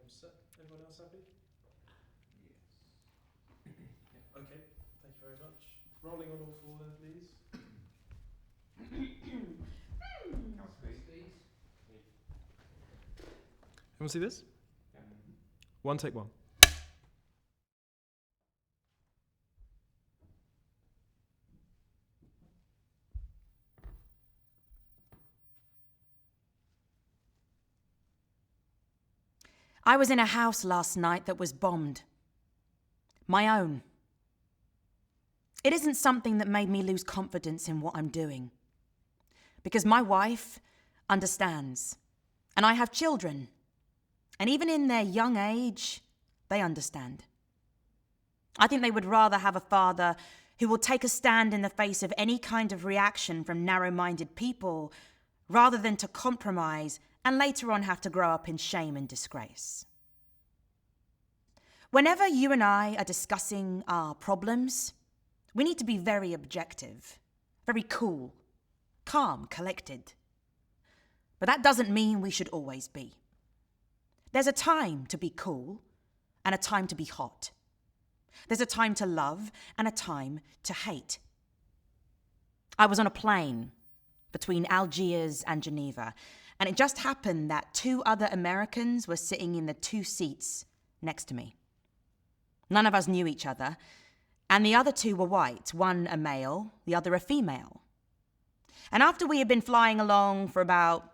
set. Everyone else happy? Yes. Yeah. Okay, thank you very much. Rolling on all four then, please. Everyone see this? Yeah. One, take one. I was in a house last night that was bombed. My own. It isn't something that made me lose confidence in what I'm doing. Because my wife understands. And I have children. And even in their young age, they understand. I think they would rather have a father who will take a stand in the face of any kind of reaction from narrow-minded people, rather than to compromise and later on have to grow up in shame and disgrace. Whenever you and I are discussing our problems, we need to be very objective, very cool, calm, collected. But that doesn't mean we should always be. There's a time to be cool and a time to be hot. There's a time to love and a time to hate. I was on a plane between Algiers and Geneva, and it just happened that two other Americans were sitting in the two seats next to me. None of us knew each other, and the other two were white, one a male, the other a female. And after we had been flying along for about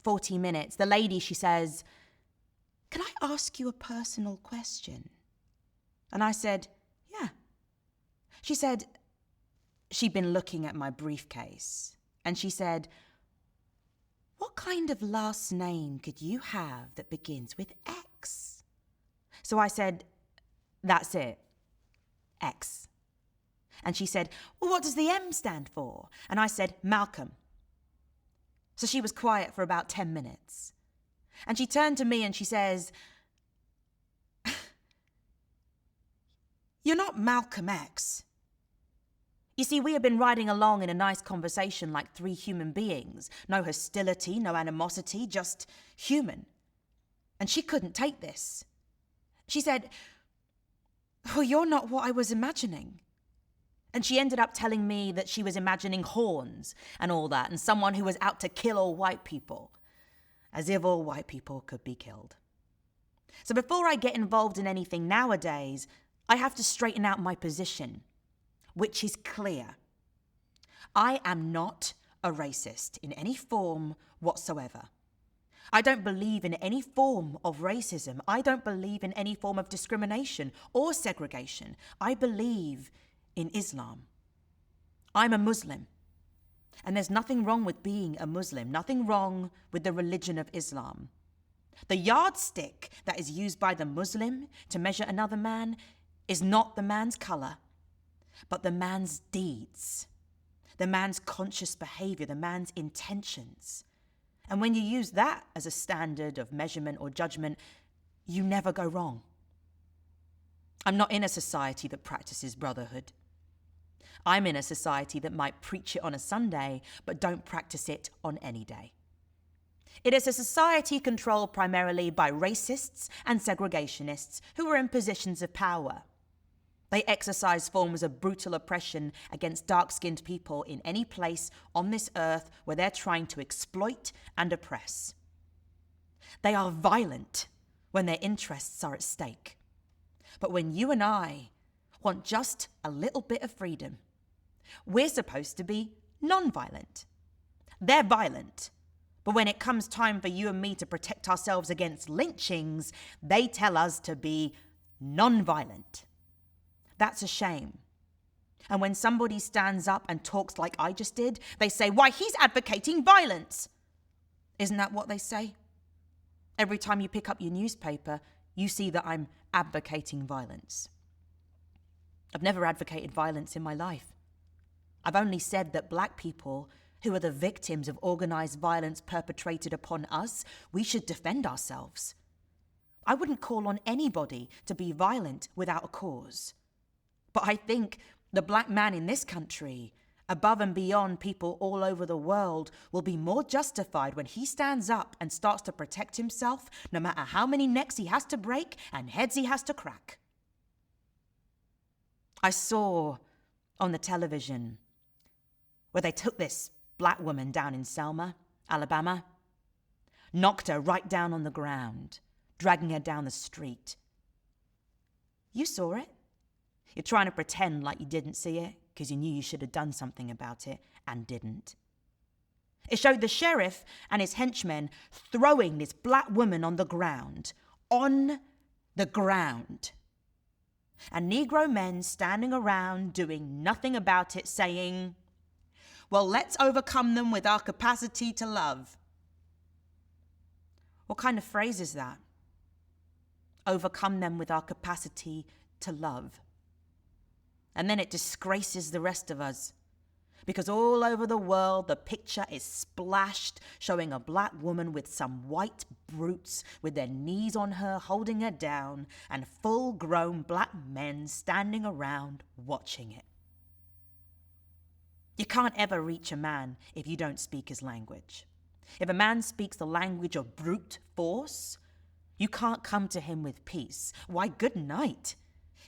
40 minutes, the lady, she says, "Can I ask you a personal question?" And I said, "Yeah." She said, she'd been looking at my briefcase, and she said, "What kind of last name could you have that begins with X?" So I said, "That's it, X." And she said, "Well, what does the M stand for?" And I said, "Malcolm." So she was quiet for about 10 minutes. And she turned to me and she says, "You're not Malcolm X." You see, we had been riding along in a nice conversation like three human beings. No hostility, no animosity, just human. And she couldn't take this. She said, "Well, you're not what I was imagining." And she ended up telling me that she was imagining horns and all that, and someone who was out to kill all white people. As if all white people could be killed. So before I get involved in anything nowadays, I have to straighten out my position, which is clear. I am not a racist in any form whatsoever. I don't believe in any form of racism. I don't believe in any form of discrimination or segregation. I believe in Islam. I'm a Muslim. And there's nothing wrong with being a Muslim, nothing wrong with the religion of Islam. The yardstick that is used by the Muslim to measure another man is not the man's color, but the man's deeds, the man's conscious behavior, the man's intentions. And when you use that as a standard of measurement or judgment, you never go wrong. I'm not in a society that practices brotherhood. I'm in a society that might preach it on a Sunday, but don't practice it on any day. It is a society controlled primarily by racists and segregationists who are in positions of power. They exercise forms of brutal oppression against dark-skinned people in any place on this earth where they're trying to exploit and oppress. They are violent when their interests are at stake. But when you and I want just a little bit of freedom, we're supposed to be non-violent. They're violent. But when it comes time for you and me to protect ourselves against lynchings, they tell us to be non-violent. That's a shame. And when somebody stands up and talks like I just did, they say, "Why, he's advocating violence." Isn't that what they say? Every time you pick up your newspaper, you see that I'm advocating violence. I've never advocated violence in my life. I've only said that black people who are the victims of organized violence perpetrated upon us, we should defend ourselves. I wouldn't call on anybody to be violent without a cause. But I think the black man in this country above and beyond people all over the world, will be more justified when he stands up and starts to protect himself, no matter how many necks he has to break and heads he has to crack. I saw on the television where they took this black woman down in Selma, Alabama, knocked her right down on the ground, dragging her down the street. You saw it. You're trying to pretend like you didn't see it because you knew you should have done something about it and didn't. It showed the sheriff and his henchmen throwing this black woman on the ground. On the ground. And Negro men standing around doing nothing about it, saying, well, let's overcome them with our capacity to love. What kind of phrase is that? Overcome them with our capacity to love. And then it disgraces the rest of us. Because all over the world, the picture is splashed, showing a black woman with some white brutes with their knees on her, holding her down, and full-grown black men standing around watching it. You can't ever reach a man if you don't speak his language. If a man speaks the language of brute force, you can't come to him with peace. Why, good night.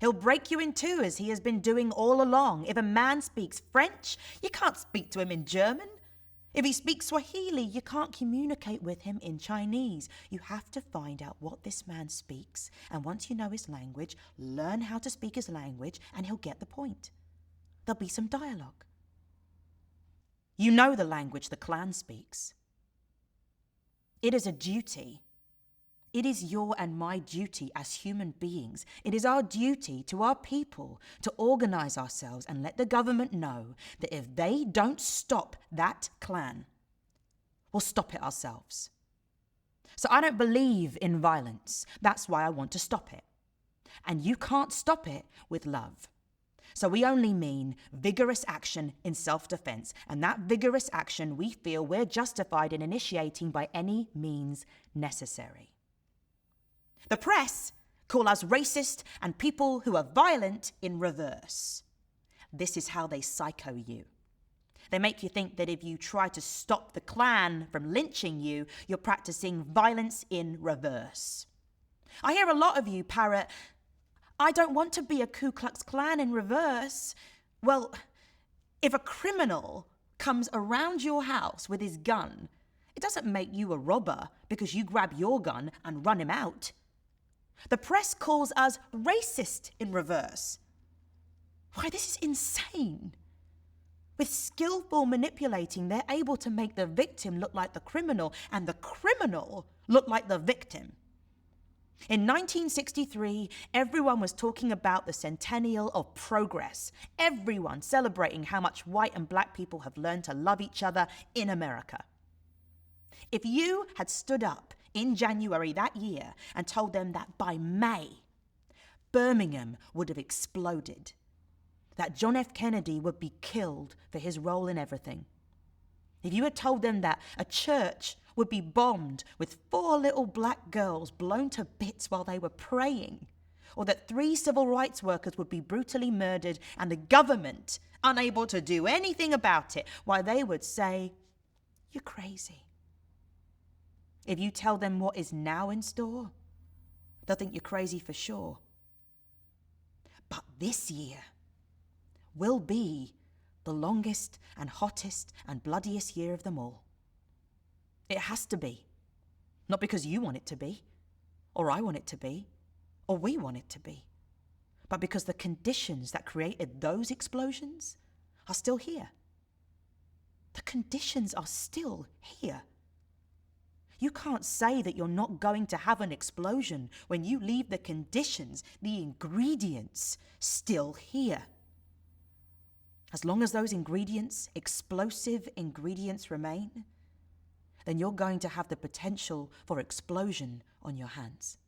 He'll break you in two, as he has been doing all along. If a man speaks French, you can't speak to him in German. If he speaks Swahili, you can't communicate with him in Chinese. You have to find out what this man speaks, and once you know his language, learn how to speak his language, and he'll get the point. There'll be some dialogue. You know the language the clan speaks. It is a duty. It is your and my duty as human beings. It is our duty to our people to organize ourselves and let the government know that if they don't stop that clan, we'll stop it ourselves. So I don't believe in violence. That's why I want to stop it. And you can't stop it with love. So we only mean vigorous action in self-defense, and that vigorous action we feel we're justified in initiating by any means necessary. The press call us racist and people who are violent in reverse. This is how they psycho you. They make you think that if you try to stop the Klan from lynching you, you're practicing violence in reverse. I hear a lot of you parrot, I don't want to be a Ku Klux Klan in reverse. Well, if a criminal comes around your house with his gun, it doesn't make you a robber because you grab your gun and run him out. The press calls us racist in reverse. Why, this is insane. With skillful manipulating, they're able to make the victim look like the criminal and the criminal look like the victim. In 1963, everyone was talking about the centennial of progress. Everyone celebrating how much white and black people have learned to love each other in America. If you had stood up in January that year and told them that by May, Birmingham would have exploded, that John F. Kennedy would be killed for his role in everything, if you had told them that a church would be bombed with 4 little black girls blown to bits while they were praying, or that 3 civil rights workers would be brutally murdered and the government unable to do anything about it, why, they would say, you're crazy. If you tell them what is now in store, they'll think you're crazy for sure. But this year will be the longest and hottest and bloodiest year of them all. It has to be. Not because you want it to be, or I want it to be, or we want it to be, but because the conditions that created those explosions are still here. The conditions are still here. You can't say that you're not going to have an explosion when you leave the conditions, the ingredients, still here. As long as those ingredients, explosive ingredients, remain, then you're going to have the potential for explosion on your hands.